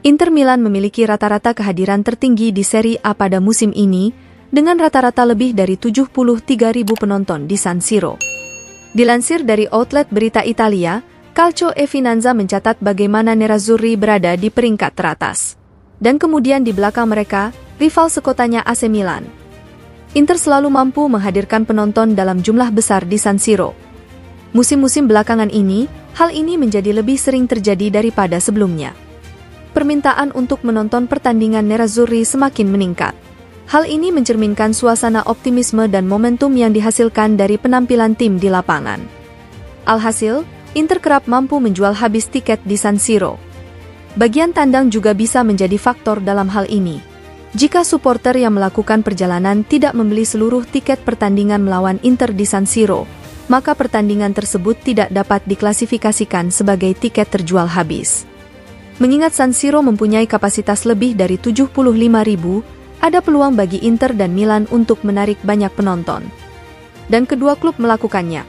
Inter Milan memiliki rata-rata kehadiran tertinggi di Serie A pada musim ini, dengan rata-rata lebih dari 73.000 penonton di San Siro. Dilansir dari outlet berita Italia, Calcio e Finanza mencatat bagaimana Nerazzurri berada di peringkat teratas. Dan kemudian di belakang mereka, rival sekotanya AC Milan. Inter selalu mampu menghadirkan penonton dalam jumlah besar di San Siro. Musim-musim belakangan ini, hal ini menjadi lebih sering terjadi daripada sebelumnya. Permintaan untuk menonton pertandingan Nerazzurri semakin meningkat. Hal ini mencerminkan suasana optimisme dan momentum yang dihasilkan dari penampilan tim di lapangan. Alhasil, Inter kerap mampu menjual habis tiket di San Siro. Bagian tandang juga bisa menjadi faktor dalam hal ini. Jika supporter yang melakukan perjalanan tidak membeli seluruh tiket pertandingan melawan Inter di San Siro, maka pertandingan tersebut tidak dapat diklasifikasikan sebagai tiket terjual habis. Mengingat San Siro mempunyai kapasitas lebih dari 75.000, ada peluang bagi Inter dan Milan untuk menarik banyak penonton. Dan kedua klub melakukannya.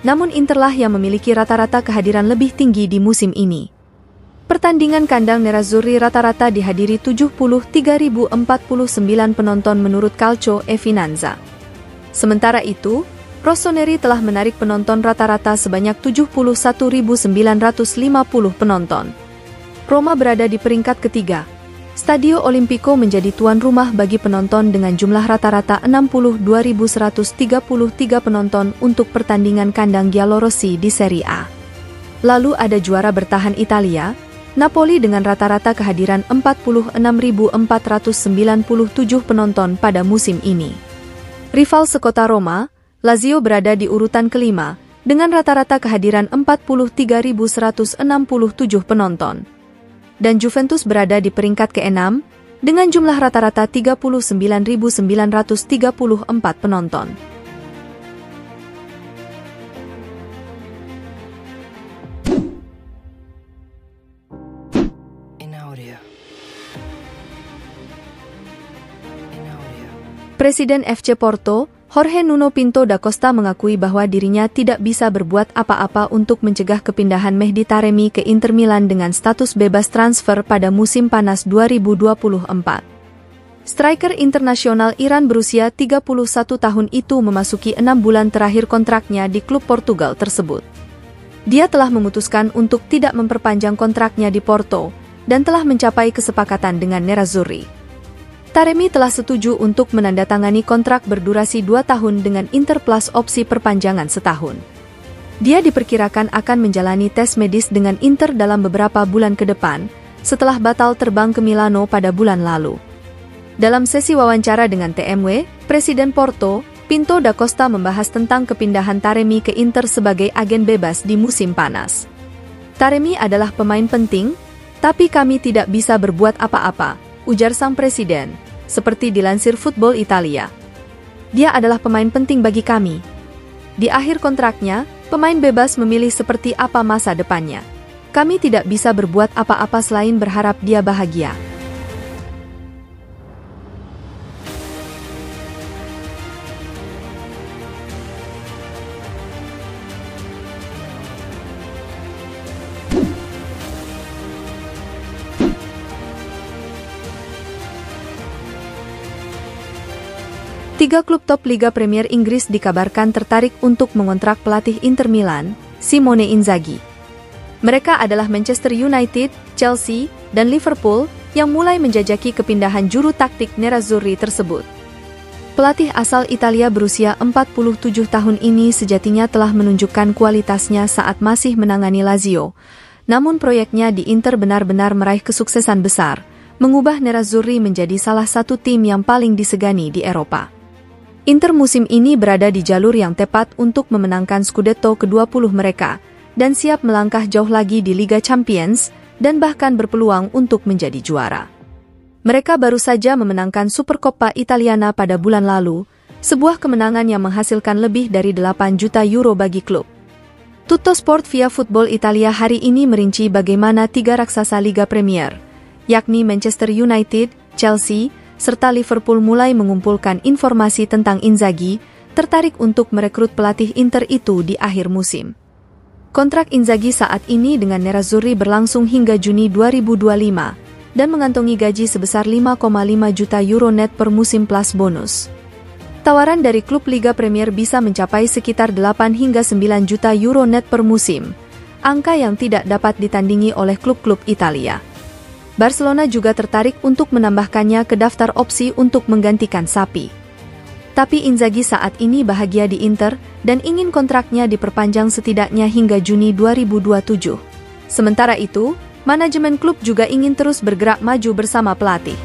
Namun Interlah yang memiliki rata-rata kehadiran lebih tinggi di musim ini. Pertandingan kandang Nerazzurri rata-rata dihadiri 73.049 penonton menurut Calcio e Finanza. Sementara itu, Rossoneri telah menarik penonton rata-rata sebanyak 71.950 penonton. Roma berada di peringkat ketiga. Stadio Olimpico menjadi tuan rumah bagi penonton dengan jumlah rata-rata 62.133 penonton untuk pertandingan kandang Giallorossi di Serie A. Lalu ada juara bertahan Italia, Napoli dengan rata-rata kehadiran 46.497 penonton pada musim ini. Rival sekota Roma, Lazio berada di urutan kelima, dengan rata-rata kehadiran 43.167 penonton. Dan Juventus berada di peringkat ke-6, dengan jumlah rata-rata 39.934 penonton. Presiden FC Porto, Jorge Nuno Pinto da Costa mengakui bahwa dirinya tidak bisa berbuat apa-apa untuk mencegah kepindahan Mehdi Taremi ke Inter Milan dengan status bebas transfer pada musim panas 2024. Striker internasional Iran berusia 31 tahun itu memasuki 6 bulan terakhir kontraknya di klub Portugal tersebut. Dia telah memutuskan untuk tidak memperpanjang kontraknya di Porto, dan telah mencapai kesepakatan dengan Nerazzurri. Taremi telah setuju untuk menandatangani kontrak berdurasi 2 tahun dengan Inter plus opsi perpanjangan setahun. Dia diperkirakan akan menjalani tes medis dengan Inter dalam beberapa bulan ke depan, setelah batal terbang ke Milano pada bulan lalu. Dalam sesi wawancara dengan TMW, Presiden Porto, Pinto da Costa membahas tentang kepindahan Taremi ke Inter sebagai agen bebas di musim panas. Taremi adalah pemain penting, tapi kami tidak bisa berbuat apa-apa, ujar sang presiden, seperti dilansir Football Italia. Dia adalah pemain penting bagi kami. Di akhir kontraknya, pemain bebas memilih seperti apa masa depannya. Kami tidak bisa berbuat apa-apa selain berharap dia bahagia. Tiga klub top Liga Premier Inggris dikabarkan tertarik untuk mengontrak pelatih Inter Milan, Simone Inzaghi. Mereka adalah Manchester United, Chelsea, dan Liverpool yang mulai menjajaki kepindahan juru taktik Nerazzurri tersebut. Pelatih asal Italia berusia 47 tahun ini sejatinya telah menunjukkan kualitasnya saat masih menangani Lazio. Namun proyeknya di Inter benar-benar meraih kesuksesan besar, mengubah Nerazzurri menjadi salah satu tim yang paling disegani di Eropa. Inter musim ini berada di jalur yang tepat untuk memenangkan Scudetto ke-20 mereka, dan siap melangkah jauh lagi di Liga Champions, dan bahkan berpeluang untuk menjadi juara. Mereka baru saja memenangkan Supercoppa Italiana pada bulan lalu, sebuah kemenangan yang menghasilkan lebih dari 8 juta euro bagi klub. Tuttosport via Football Italia hari ini merinci bagaimana tiga raksasa Liga Premier, yakni Manchester United, Chelsea, serta Liverpool mulai mengumpulkan informasi tentang Inzaghi, tertarik untuk merekrut pelatih Inter itu di akhir musim. Kontrak Inzaghi saat ini dengan Nerazzurri berlangsung hingga Juni 2025, dan mengantongi gaji sebesar 5,5 juta euro net per musim plus bonus. Tawaran dari klub Liga Premier bisa mencapai sekitar 8 hingga 9 juta euro net per musim, angka yang tidak dapat ditandingi oleh klub-klub Italia. Barcelona juga tertarik untuk menambahkannya ke daftar opsi untuk menggantikan Xavi. Tapi Inzaghi saat ini bahagia di Inter dan ingin kontraknya diperpanjang setidaknya hingga Juni 2027. Sementara itu, manajemen klub juga ingin terus bergerak maju bersama pelatih.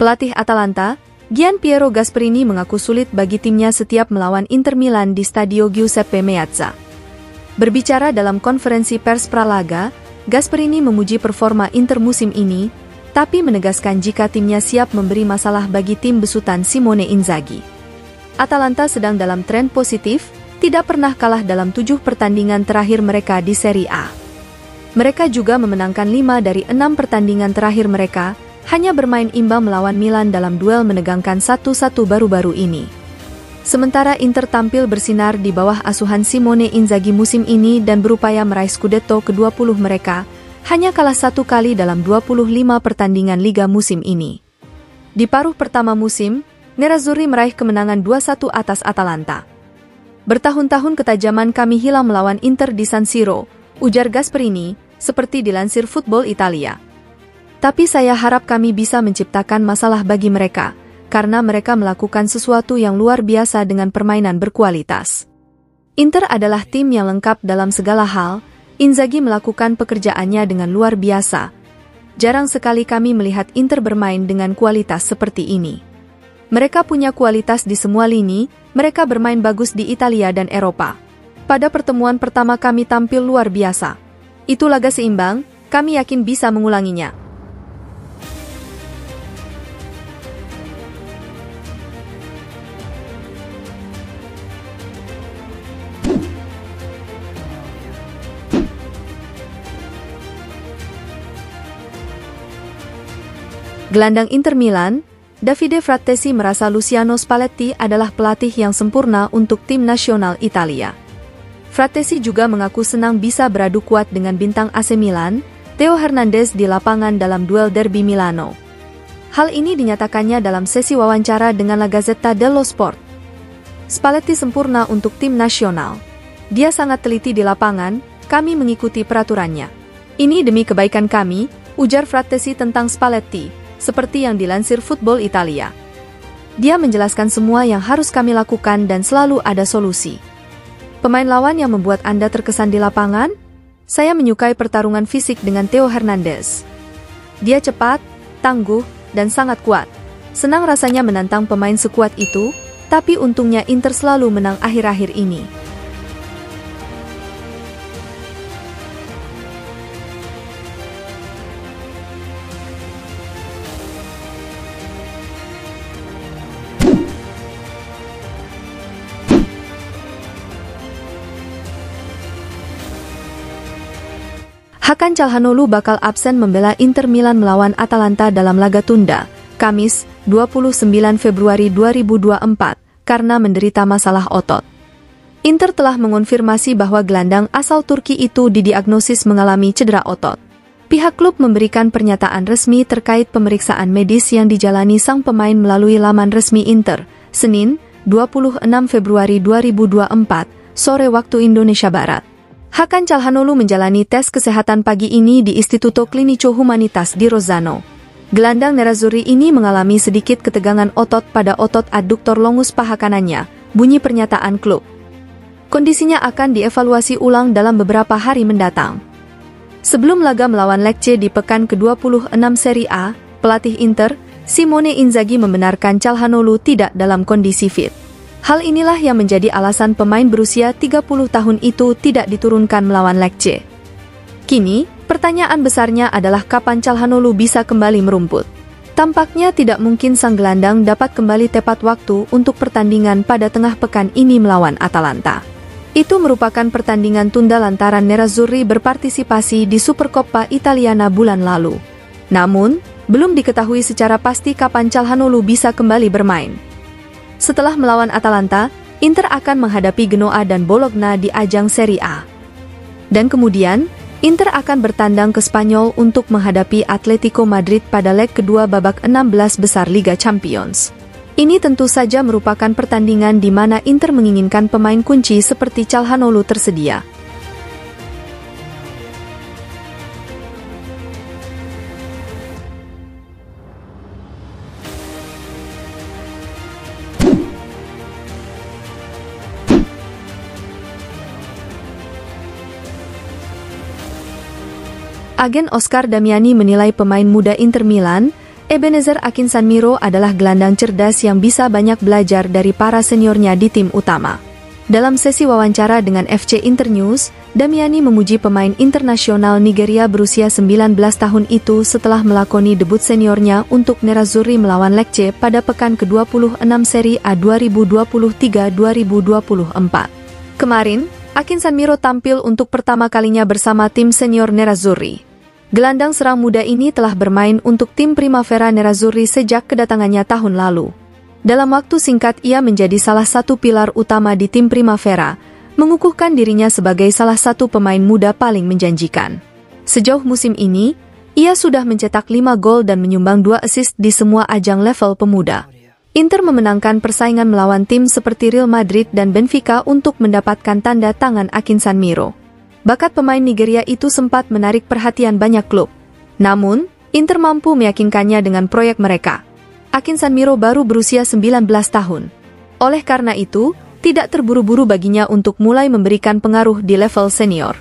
Pelatih Atalanta, Gianpiero Gasperini mengaku sulit bagi timnya setiap melawan Inter Milan di Stadio Giuseppe Meazza. Berbicara dalam konferensi pers pralaga, Gasperini memuji performa Inter musim ini, tapi menegaskan jika timnya siap memberi masalah bagi tim besutan Simone Inzaghi. Atalanta sedang dalam tren positif, tidak pernah kalah dalam 7 pertandingan terakhir mereka di Serie A. Mereka juga memenangkan 5 dari 6 pertandingan terakhir mereka, hanya bermain imbang melawan Milan dalam duel menegangkan 1-1 baru-baru ini. Sementara Inter tampil bersinar di bawah asuhan Simone Inzaghi musim ini dan berupaya meraih Scudetto ke-20 mereka, hanya kalah 1 kali dalam 25 pertandingan Liga musim ini. Di paruh pertama musim, Nerazzurri meraih kemenangan 2-1 atas Atalanta. Bertahun-tahun ketajaman kami hilang melawan Inter di San Siro, ujar Gasperini, seperti dilansir Football Italia. Tapi saya harap kami bisa menciptakan masalah bagi mereka, karena mereka melakukan sesuatu yang luar biasa dengan permainan berkualitas. Inter adalah tim yang lengkap dalam segala hal, Inzaghi melakukan pekerjaannya dengan luar biasa. Jarang sekali kami melihat Inter bermain dengan kualitas seperti ini. Mereka punya kualitas di semua lini, mereka bermain bagus di Italia dan Eropa. Pada pertemuan pertama kami tampil luar biasa. Itu laga seimbang, kami yakin bisa mengulanginya. Gelandang Inter Milan, Davide Frattesi merasa Luciano Spalletti adalah pelatih yang sempurna untuk tim nasional Italia. Frattesi juga mengaku senang bisa beradu kuat dengan bintang AC Milan, Theo Hernandez di lapangan dalam duel Derby Milano. Hal ini dinyatakannya dalam sesi wawancara dengan La Gazzetta dello Sport. Spalletti sempurna untuk tim nasional. Dia sangat teliti di lapangan, kami mengikuti peraturannya. Ini demi kebaikan kami, ujar Frattesi tentang Spalletti, seperti yang dilansir Football Italia. Dia menjelaskan semua yang harus kami lakukan dan selalu ada solusi. Pemain lawan yang membuat Anda terkesan di lapangan? Saya menyukai pertarungan fisik dengan Theo Hernandez. Dia cepat, tangguh, dan sangat kuat. Senang rasanya menantang pemain sekuat itu, tapi untungnya Inter selalu menang akhir-akhir ini. Hakan Calhanoglu bakal absen membela Inter Milan melawan Atalanta dalam laga tunda, Kamis, 29 Februari 2024, karena menderita masalah otot. Inter telah mengonfirmasi bahwa gelandang asal Turki itu didiagnosis mengalami cedera otot. Pihak klub memberikan pernyataan resmi terkait pemeriksaan medis yang dijalani sang pemain melalui laman resmi Inter, Senin, 26 Februari 2024, sore waktu Indonesia Barat. Hakan Calhanoglu menjalani tes kesehatan pagi ini di Istituto Clinico Humanitas di Rozzano. Gelandang Nerazzurri ini mengalami sedikit ketegangan otot pada otot adduktor longus paha kanannya, bunyi pernyataan klub. Kondisinya akan dievaluasi ulang dalam beberapa hari mendatang. Sebelum laga melawan Lecce di pekan ke-26 Serie A, pelatih Inter, Simone Inzaghi membenarkan Calhanoglu tidak dalam kondisi fit. Hal inilah yang menjadi alasan pemain berusia 30 tahun itu tidak diturunkan melawan Lecce. Kini, pertanyaan besarnya adalah kapan Calhanoglu bisa kembali merumput. Tampaknya tidak mungkin sang gelandang dapat kembali tepat waktu untuk pertandingan pada tengah pekan ini melawan Atalanta. Itu merupakan pertandingan tunda lantaran Nerazzurri berpartisipasi di Supercoppa Italiana bulan lalu. Namun, belum diketahui secara pasti kapan Calhanoglu bisa kembali bermain. Setelah melawan Atalanta, Inter akan menghadapi Genoa dan Bologna di ajang Serie A. Dan kemudian, Inter akan bertandang ke Spanyol untuk menghadapi Atletico Madrid pada leg kedua babak 16 besar Liga Champions. Ini tentu saja merupakan pertandingan di mana Inter menginginkan pemain kunci seperti Calhanoglu tersedia. Agen Oscar Damiani menilai pemain muda Inter Milan, Ebenezer Akinsanmiro adalah gelandang cerdas yang bisa banyak belajar dari para seniornya di tim utama. Dalam sesi wawancara dengan FC Internews, Damiani memuji pemain internasional Nigeria berusia 19 tahun itu setelah melakoni debut seniornya untuk Nerazzurri melawan Lecce pada pekan ke-26 Serie A 2023-2024. Kemarin, Akinsanmiro tampil untuk pertama kalinya bersama tim senior Nerazzurri. Gelandang serang muda ini telah bermain untuk tim Primavera Nerazzurri sejak kedatangannya tahun lalu. Dalam waktu singkat ia menjadi salah satu pilar utama di tim Primavera, mengukuhkan dirinya sebagai salah satu pemain muda paling menjanjikan. Sejauh musim ini, ia sudah mencetak 5 gol dan menyumbang 2 assist di semua ajang level pemuda. Inter memenangkan persaingan melawan tim seperti Real Madrid dan Benfica untuk mendapatkan tanda tangan Akinsanmiro. Bakat pemain Nigeria itu sempat menarik perhatian banyak klub. Namun, Inter mampu meyakinkannya dengan proyek mereka. Akinsanmiro baru berusia 19 tahun. Oleh karena itu, tidak terburu-buru baginya untuk mulai memberikan pengaruh di level senior.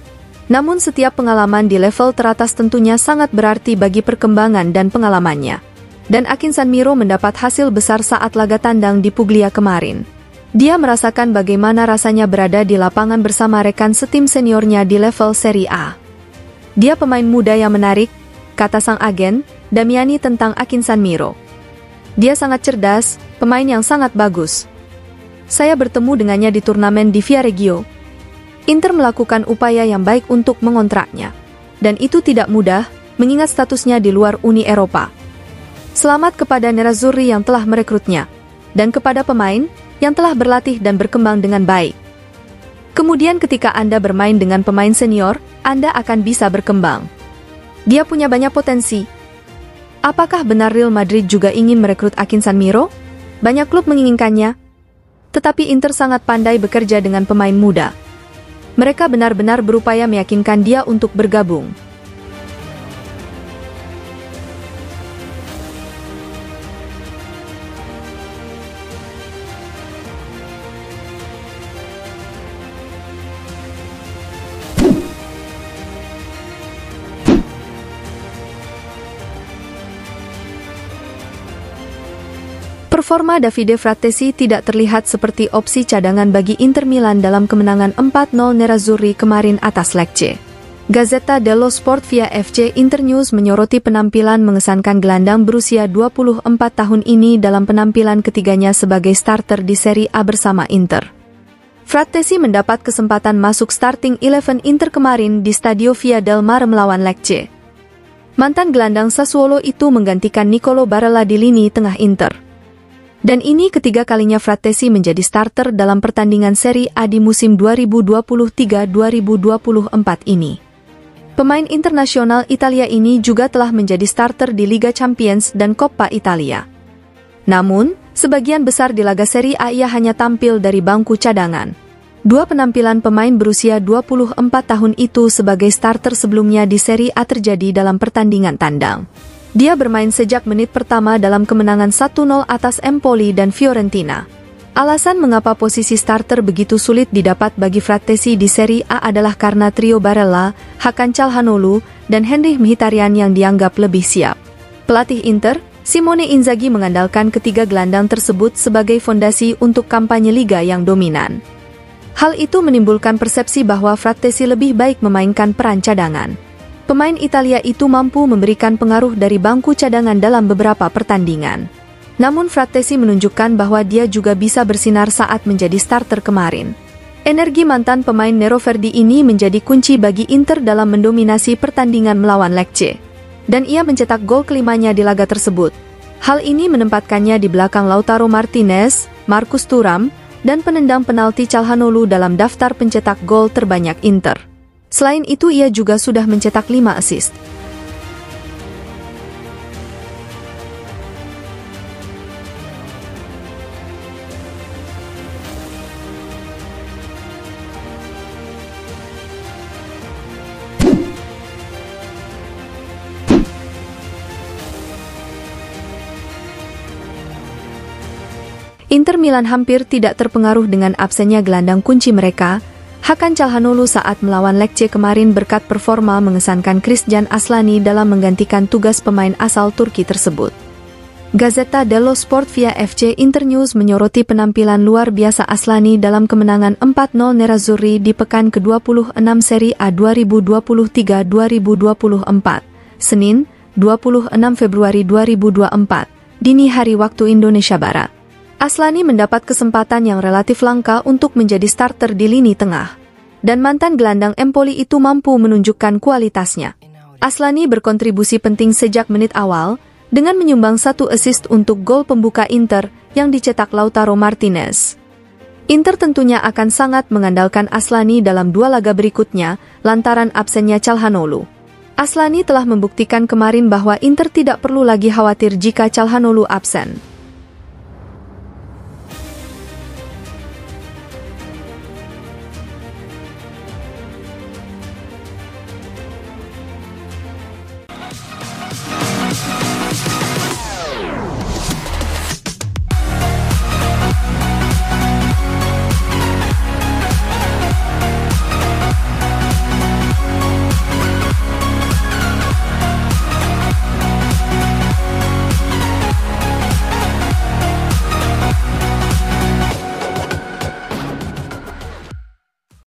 Namun setiap pengalaman di level teratas tentunya sangat berarti bagi perkembangan dan pengalamannya. Dan Akinsanmiro mendapat hasil besar saat laga tandang di Puglia kemarin. Dia merasakan bagaimana rasanya berada di lapangan bersama rekan setim seniornya di level Serie A. Dia pemain muda yang menarik, kata sang agen, Damiani tentang Akinsanmiro. Dia sangat cerdas, pemain yang sangat bagus. Saya bertemu dengannya di turnamen di Viareggio. Inter melakukan upaya yang baik untuk mengontraknya. Dan itu tidak mudah, mengingat statusnya di luar Uni Eropa. Selamat kepada Nerazzurri yang telah merekrutnya. Dan kepada pemain yang telah berlatih dan berkembang dengan baik. Kemudian ketika Anda bermain dengan pemain senior, Anda akan bisa berkembang. Dia punya banyak potensi. Apakah benar Real Madrid juga ingin merekrut Akinsanmiro? Banyak klub menginginkannya. Tetapi Inter sangat pandai bekerja dengan pemain muda. Mereka benar-benar berupaya meyakinkan dia untuk bergabung. Performa Davide Frattesi tidak terlihat seperti opsi cadangan bagi Inter Milan dalam kemenangan 4-0 Nerazzurri kemarin atas Lecce. Gazzetta dello Sport via FC Internews menyoroti penampilan mengesankan gelandang berusia 24 tahun ini dalam penampilan ketiganya sebagai starter di Serie A bersama Inter. Frattesi mendapat kesempatan masuk starting 11 Inter kemarin di Stadio Via del Mare melawan Lecce. Mantan gelandang Sassuolo itu menggantikan Nicolo Barella di lini tengah Inter. Dan ini ketiga kalinya Frattesi menjadi starter dalam pertandingan Serie A di musim 2023-2024 ini. Pemain internasional Italia ini juga telah menjadi starter di Liga Champions dan Coppa Italia. Namun, sebagian besar di laga Serie A ia hanya tampil dari bangku cadangan. Dua penampilan pemain berusia 24 tahun itu sebagai starter sebelumnya di Serie A terjadi dalam pertandingan tandang. Dia bermain sejak menit pertama dalam kemenangan 1-0 atas Empoli dan Fiorentina. Alasan mengapa posisi starter begitu sulit didapat bagi Frattesi di Serie A adalah karena trio Barella, Hakan Calhanoglu, dan Henrikh Mkhitaryan yang dianggap lebih siap. Pelatih Inter, Simone Inzaghi mengandalkan ketiga gelandang tersebut sebagai fondasi untuk kampanye liga yang dominan. Hal itu menimbulkan persepsi bahwa Frattesi lebih baik memainkan peran cadangan. Pemain Italia itu mampu memberikan pengaruh dari bangku cadangan dalam beberapa pertandingan. Namun Frattesi menunjukkan bahwa dia juga bisa bersinar saat menjadi starter kemarin. Energi mantan pemain Nero Verdi ini menjadi kunci bagi Inter dalam mendominasi pertandingan melawan Lecce. dan ia mencetak gol kelimanya di laga tersebut. Hal ini menempatkannya di belakang Lautaro Martinez, Marcus Thuram, dan penendang penalti Calhanoglu dalam daftar pencetak gol terbanyak Inter. Selain itu ia juga sudah mencetak 5 assist. Inter Milan hampir tidak terpengaruh dengan absennya gelandang kunci mereka, Hakan Calhanoglu saat melawan Lecce kemarin berkat performa mengesankan Christian Aslani dalam menggantikan tugas pemain asal Turki tersebut. Gazzetta dello Sport via FC Internews menyoroti penampilan luar biasa Aslani dalam kemenangan 4-0 Nerazzurri di pekan ke-26 Serie A 2023-2024, Senin, 26 Februari 2024, dini hari waktu Indonesia Barat. Aslani mendapat kesempatan yang relatif langka untuk menjadi starter di lini tengah. Dan mantan gelandang Empoli itu mampu menunjukkan kualitasnya. Aslani berkontribusi penting sejak menit awal, dengan menyumbang 1 assist untuk gol pembuka Inter yang dicetak Lautaro Martinez. Inter tentunya akan sangat mengandalkan Aslani dalam 2 laga berikutnya, lantaran absennya Calhanoglu. Aslani telah membuktikan kemarin bahwa Inter tidak perlu lagi khawatir jika Calhanoglu absen.